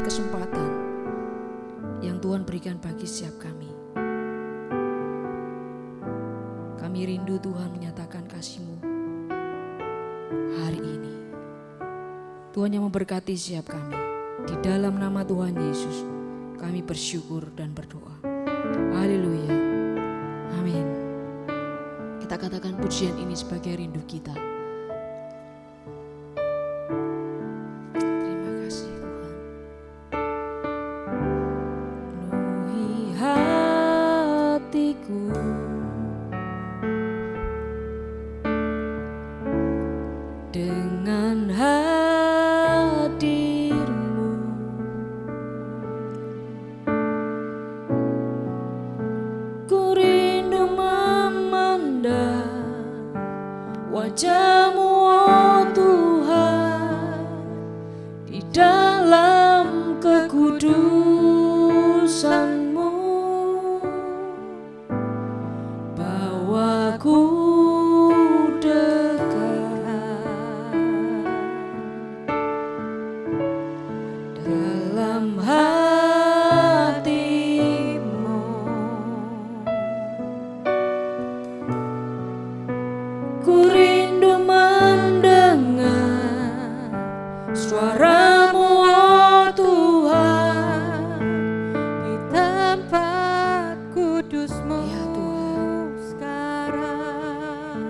kesempatan yang Tuhan berikan bagi setiap kami. Kami rindu Tuhan menyatakan kasih-Mu hari ini. Tuhan yang memberkati setiap kami. Di dalam nama Tuhan Yesus kami bersyukur dan berdoa. Haleluya. Amin. Kita katakan pujian ini sebagai rindu kita. Terima kasih Tuhan. Penuhi hatiku dengan hadir-Mu. Ku rindu memandang wajah-Mu, oh Tuhan, di dalam kekudusan-Mu. Bawaku dalam hati-Mu. Ku rindu mendengar suara-Mu, oh Tuhan, di tempat kudus-Mu ya Tuhan. sekarang.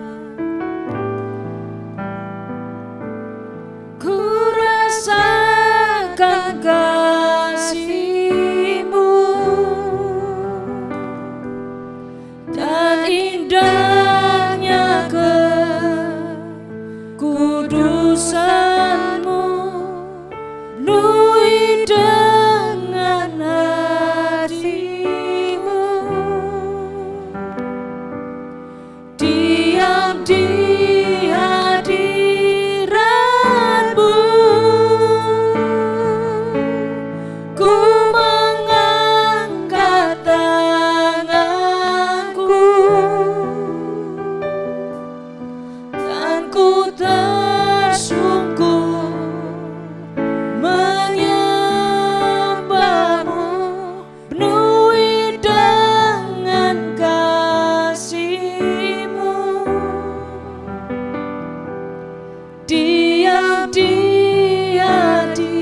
Ku rasakan kasih-Mu dan indahnya kekudusan-Mu, penuhi dengan hati-Mu, diam di hadirat-Mu. Ku mengangkat tanganku dan ku tersungkur menyembah-Mu, penuhi dengan kasih-Mu, diam di hadirat-Mu.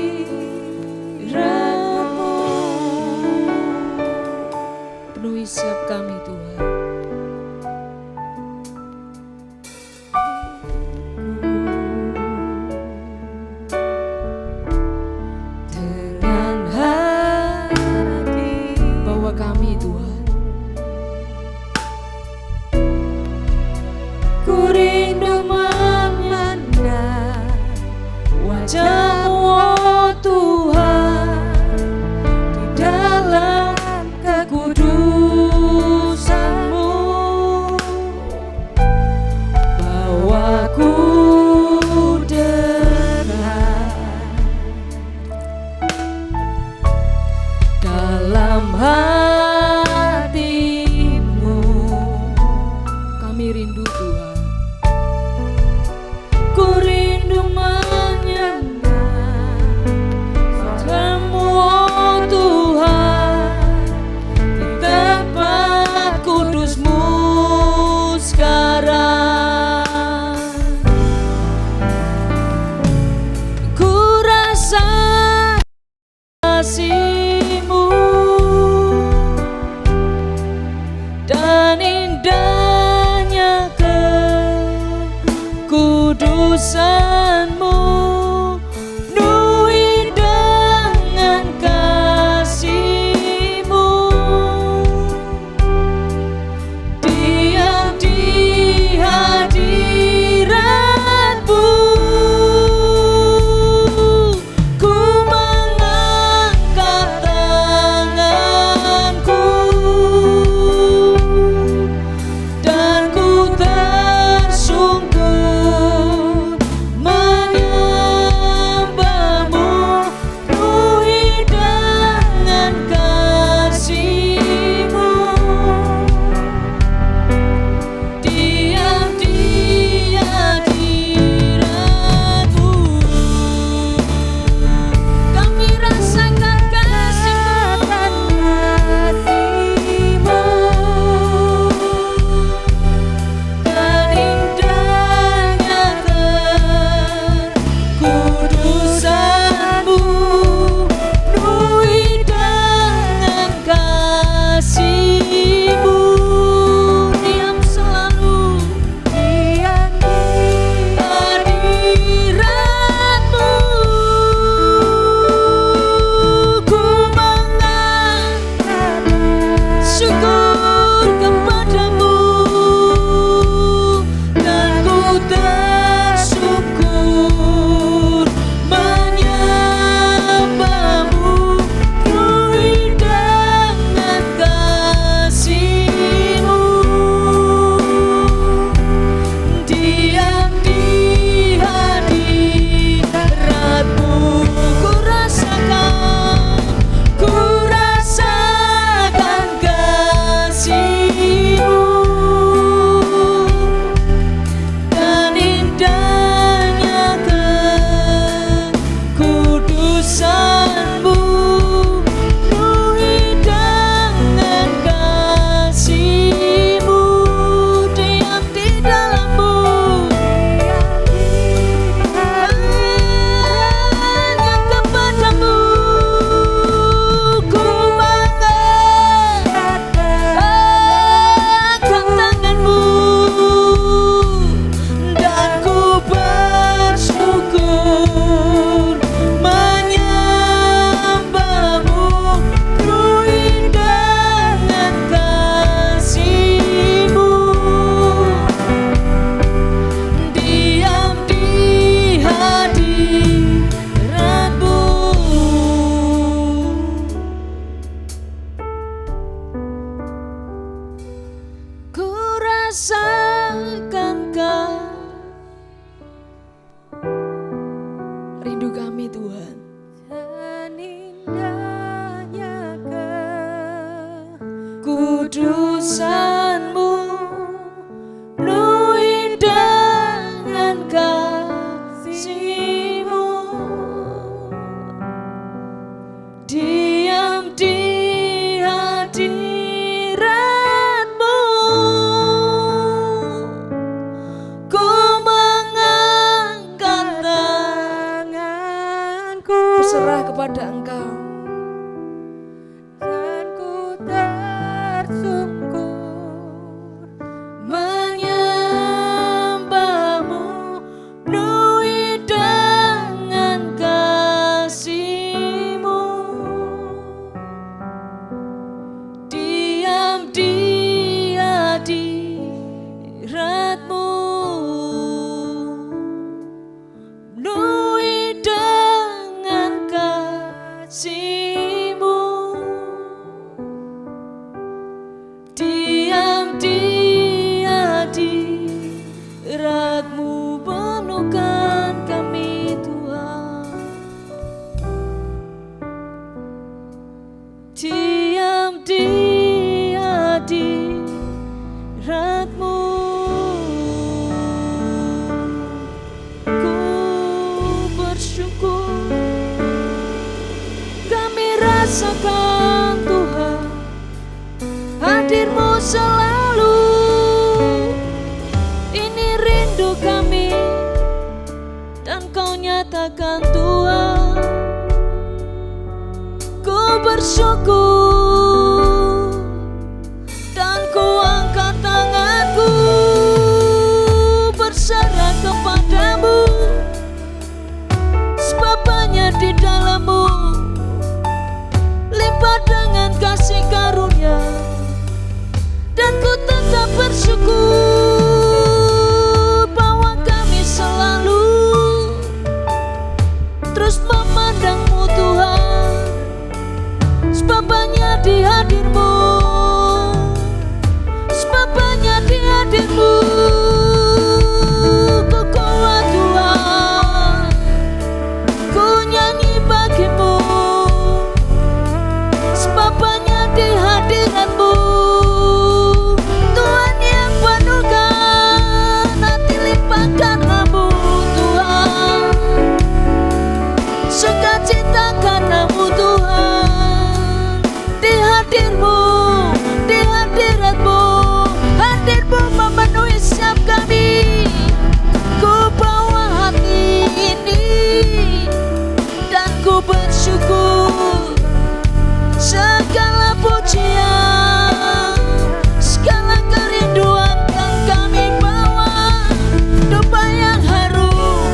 Penuhi setiap kami Tuhan. Dengan hati bawa kami Tuhan. Ku rindu memandang wajah-Mu, oh Tuhan, di dalam kekudusan-Mu. Bawaku dekat dalam hati-Mu. Kami rindu Tuhan. Ku rindu menyembah wajah-Mu, oh Tuhan, di tempat kudus-Mu sekarang. Ku rasa kasih-Mu dan indahnya kekudusan-Mu, penuhi dengan kasih-Mu, diam di hadirat-Mu. Ku mengangkat kudusanmu, penuhi dengan kasih-Mu. Diam di hadirat-Mu, ku mengangkat tanganku, berserah kepada Engkau, dan ku tersungkur menyembah-Mu, penuhi dengan kasih-Mu. Diam di hadirat-Mu, penuhi dengan kasih-Mu. Diam di hadirat-Mu, penuhkan kami Tuhan. Diam di hadirat-Mu, ku bersyukur. Kami rasakan Tuhan hadir-Mu selalu. Ini rindu kami, dan Kau nyatakan Tuhan. Ku bersyukur, dan ku angkat tanganku, berserah kepada-Mu, sebab hanya di dalam-Mu limpah dengan kasih karunia. Dan ku tetap bersyukur bahwa kami selalu terus memandang-Mu Tuhan, sebab hanya di hadir-Mu, sebab hanya di hadir-Mu ku kuat Tuhan, ku nyanyi bagi-Mu, sebab hanya di hadirat-Mu Tuhan yang penuhkan hati limpah karena-Mu Tuhan, sukacita karena-Mu Tuhan. Di hadir-Mu, di hadirat-Mu, hadir-Mu memenuhi setiap kami. Ku bawa hati ini, dan ku bersyukur. Segala pujian, segala kerinduan yang kami bawa, doa yang harum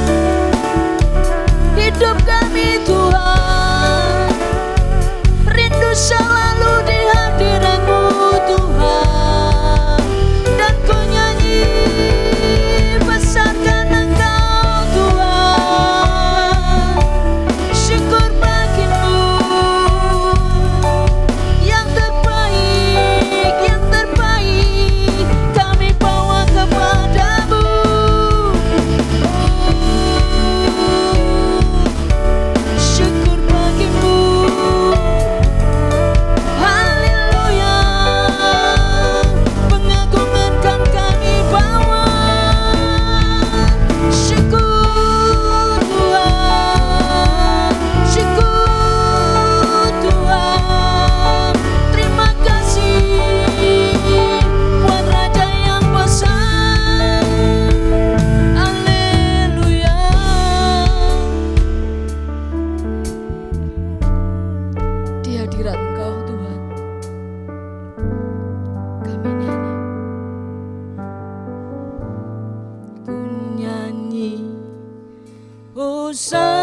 hidup kami Tuhan. Rindu selalu di hadirat-Mu Tuhan, dan ku nyanyi besarkan Engkau Tuhan. Syukur bagi-Mu yang terbaik, yang terbaik kami bawa kepada-Mu. Syukur bagi-Mu, haleluya. Pengagungan kan kami bawa. Syukur Tuhan, syukur Tuhan. Terima kasih buat Raja yang besar. Haleluya. Di hadirat Engkau Tuhan, kami nyanyi. Ku nyanyi Hosana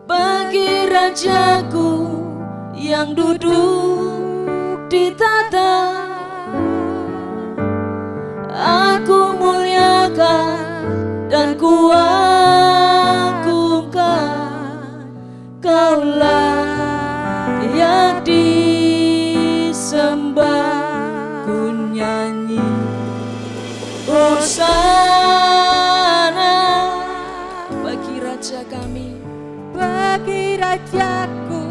bagi Rajaku yang duduk di tahta. Aku muliakan dan ku agungkan, Kaulah yang disembah. Ku nyanyi Hosana bagi Raja kami, bagi Rajaku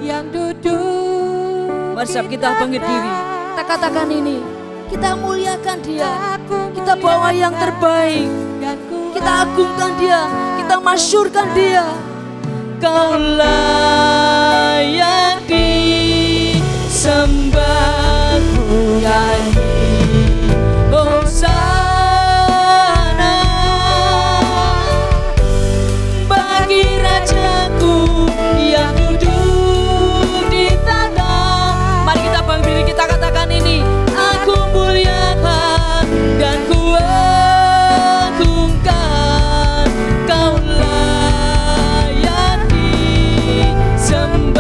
yang duduk. Mari siap kita bangkit diri. Kita katakan ini. Kita muliakan Dia. Kita bawa yang terbaik. Kita agungkan Dia. Kita masyurkan Dia. Kau layak disembah, ku nyanyi Hosana bagi Rajaku yang duduk di tata. Mari kita bangkit diri, kita katakan ini. Aku muliakan dan ku agungkan, Kau layak disembah.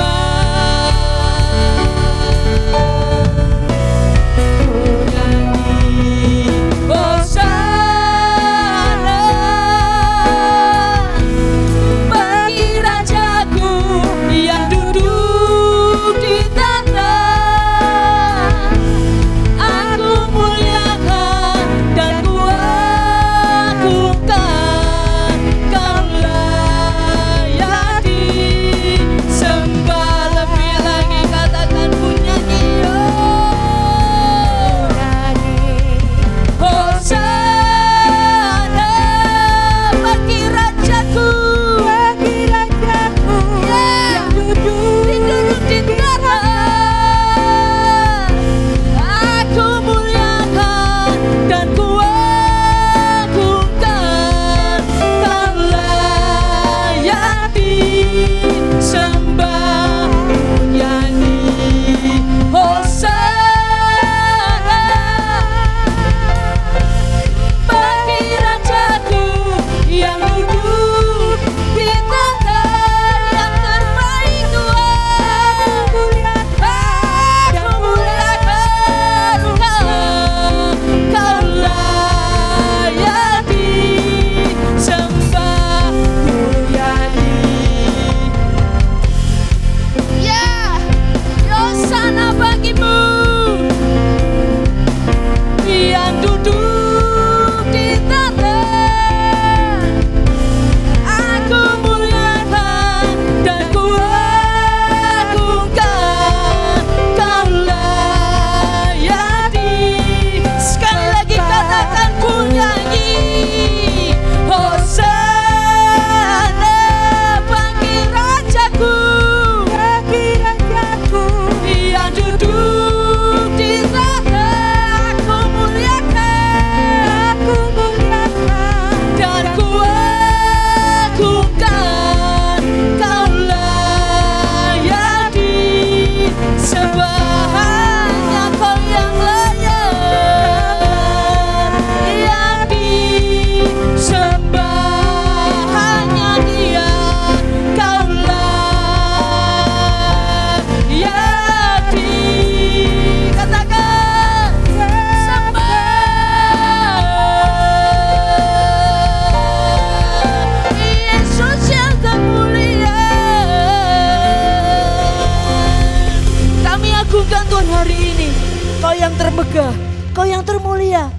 Kau yang termulia.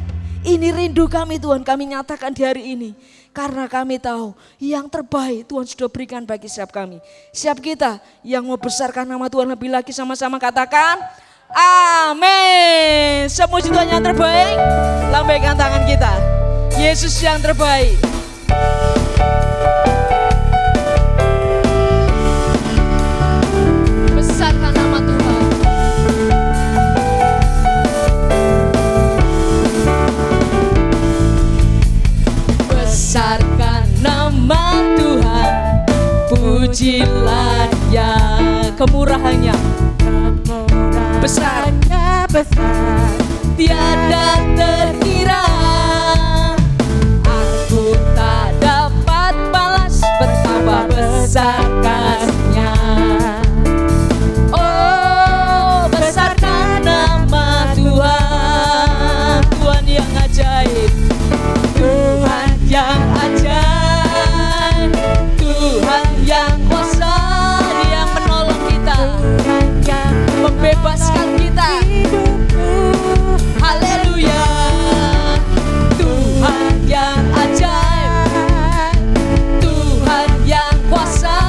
Ini rindu kami Tuhan, kami nyatakan di hari ini. Karena kami tahu yang terbaik Tuhan sudah berikan bagi siap kami. Siap kita yang mau besarkan nama Tuhan lebih lagi, sama-sama katakan amin. Semua Tuhan yang terbaik, lambaikan tangan kita. Yesus yang terbaik. Besarkan nama Tuhan. Besarkan nama Tuhan, pujilah yang kemurahannya besar, besar, tiada terkira. Aku tak dapat balas betapa besar kasih-Nya. Oh, besarkan nama Tuhan, Tuhan yang ajaib, Tuhan yang ajaib, Tuhan yang kuasa, yang menolong kita, membebaskan kita. Haleluya, Tuhan yang ajaib, Tuhan yang kuasa,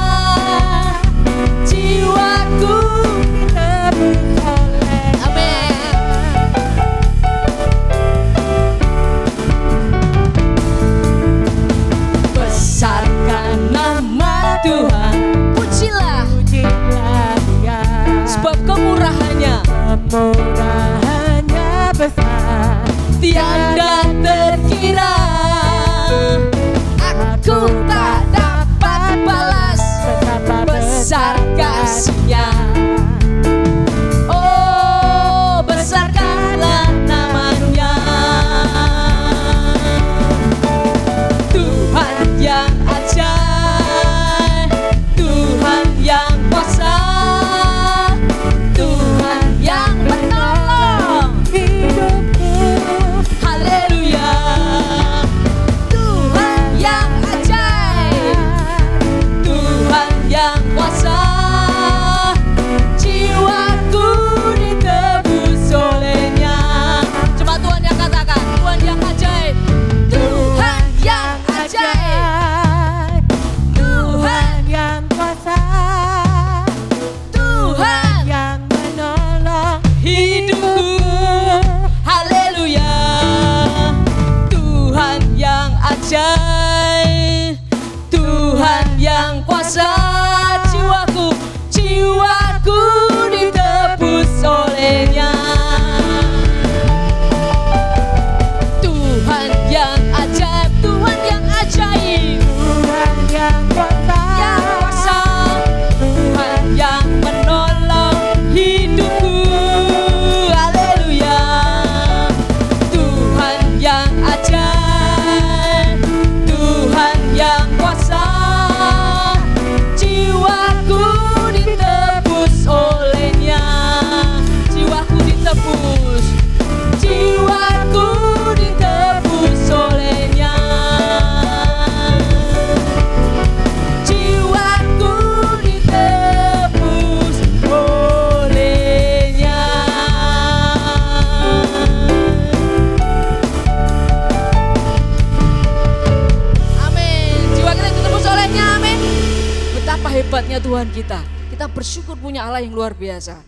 Betapa hebatnya Tuhan kita. Kita bersyukur punya Allah yang luar biasa.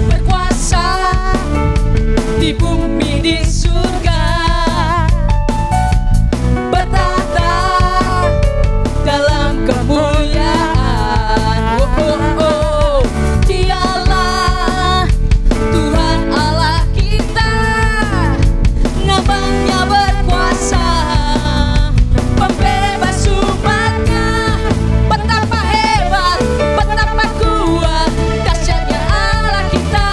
Berkuasa di bumi di surga, bertata dalam kemuliaan. Oh, oh, oh. Dialah Tuhan Allah kita, namanya berkuasa, pembebas umatnya. Betapa hebat, betapa kuat, dahsyatnya Allah kita.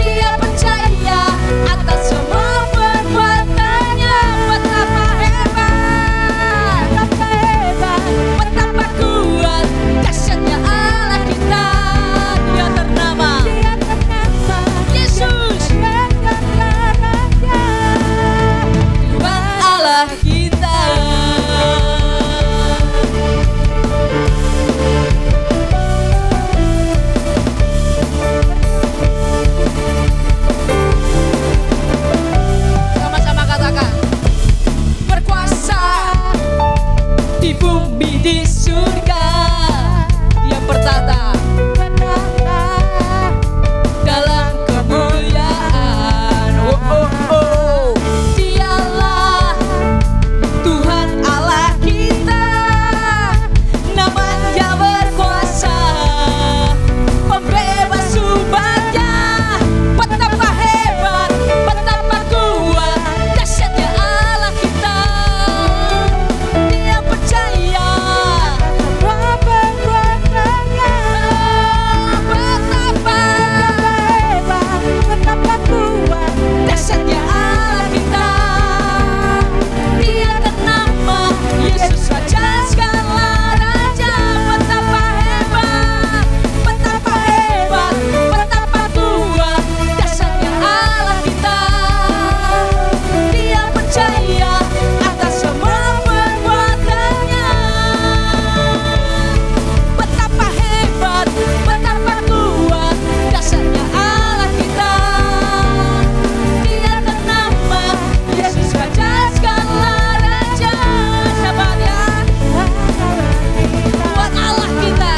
Dia percaya atas semua perbuatannya. Betapa hebat, betapa kuat, dahsyatnya Allah kita. Dia ternama Yesus, Tuhan Allah kita. Sama-sama katakan, berkuasa di bumi di surga, Dia bertata dalam kemuliaan. Oh, oh, oh. Dialah Tuhan Allah kita, namanya berkuasa, pembebas umatnya. Betapa hebat, betapa kuat, dahsyatnya Allah kita. Dia percaya semua perbuatannya. Betapa kuat, dahsyatnya Allah kita. Dia ternama Yesus, Raja segala raja. Betapa hebat, betapa hebat, betapa kuat, dahsyatnya Allah kita. Dia percaya atas semua perbuatannya. Betapa hebat, betapa kuat, dahsyatnya Allah kita. Dia ternama Yesus, Raja segala raja. Siapa Dia? Tuhan Allah kita.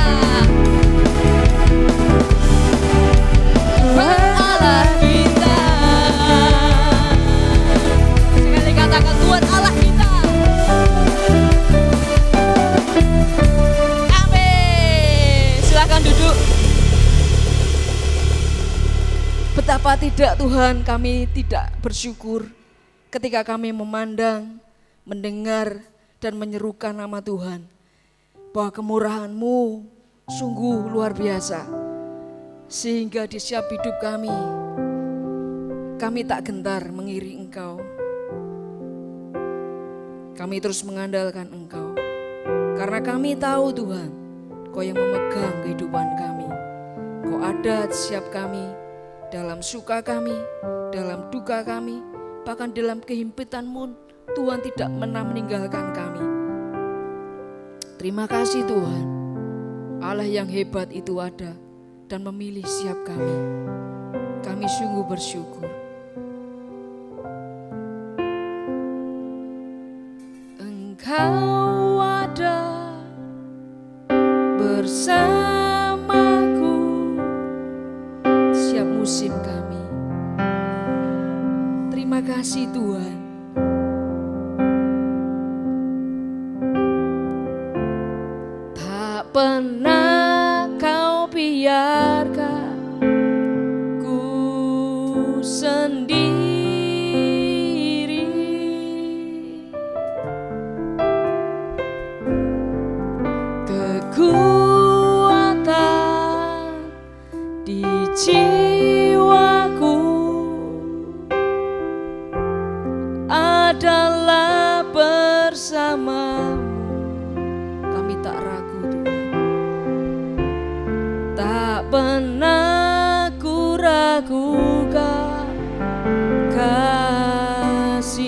Tuhan Allah kita. Sekali katakan Tuhan Allah kita. Amin. Silakan duduk. Betapa tidak Tuhan, kami tidak bersyukur ketika kami memandang, mendengar, dan menyerukan nama Tuhan, bahwa kemurahan-Mu sungguh luar biasa, sehingga di setiap hidup kami tak gentar mengiring Engkau. Kami terus mengandalkan Engkau, karena kami tahu Tuhan, Kau yang memegang kehidupan kami. Kau ada di setiap kami, dalam suka kami, dalam duka kami, bahkan dalam kehimpitan-Mu, Tuhan tidak pernah meninggalkan kami. Terima kasih Tuhan, Allah yang hebat itu ada dan memilih setiap kami. Kami sungguh bersyukur. Engkau ada bersamaku setiap musim kami. Terima kasih Tuhan. Tak pernah Kau biarkan ku sendiri. Kekuatan di jiwaku adalah bersamamu. Kami tak ragu Tuhan, tak pernah ku ragukan kasih-Mu.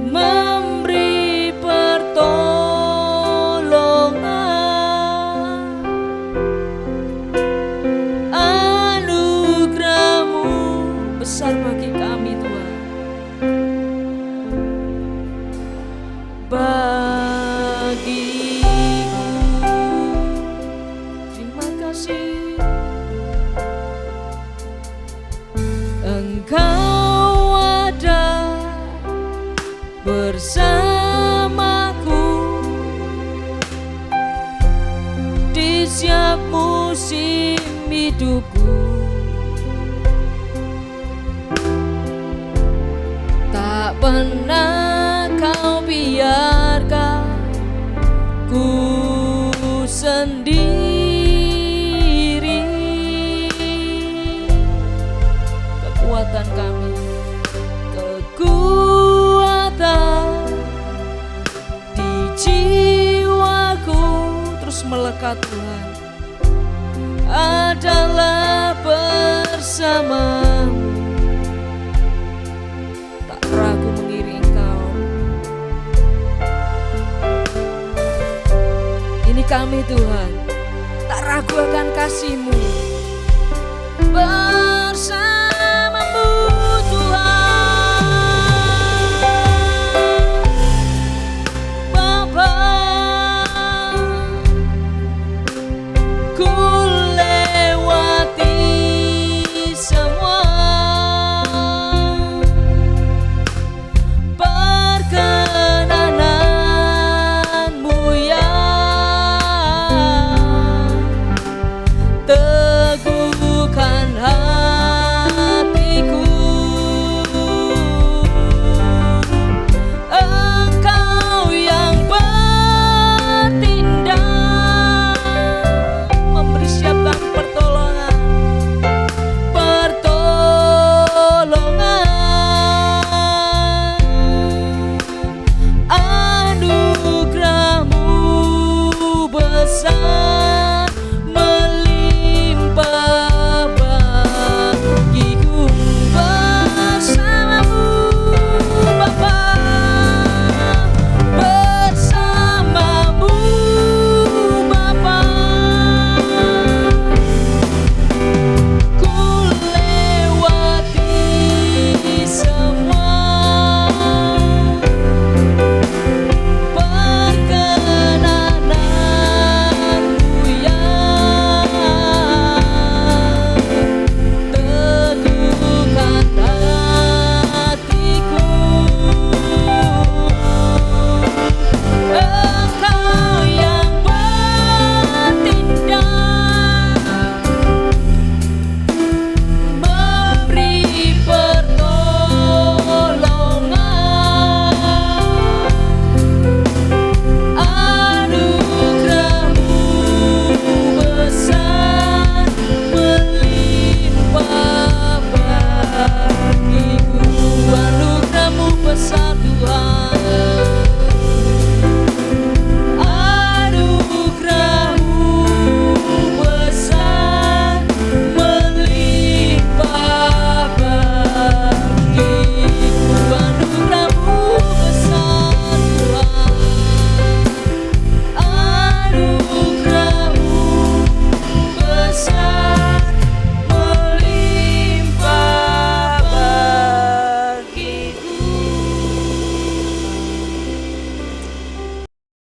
memberi pertolongan. Anugerah-Mu besar bagi kami Tuhan. Bagiku terima kasih Engkau ada bersamaku di setiap musim hidupku. Tak pernah Kau biarkan ku sendiri. Kekuatan kami, kekuatan di jiwaku terus melekat Tuhan, adalah bersamamu. Tak ragu mengiring Kau. Ini kami Tuhan, tak ragu akan kasih-Mu.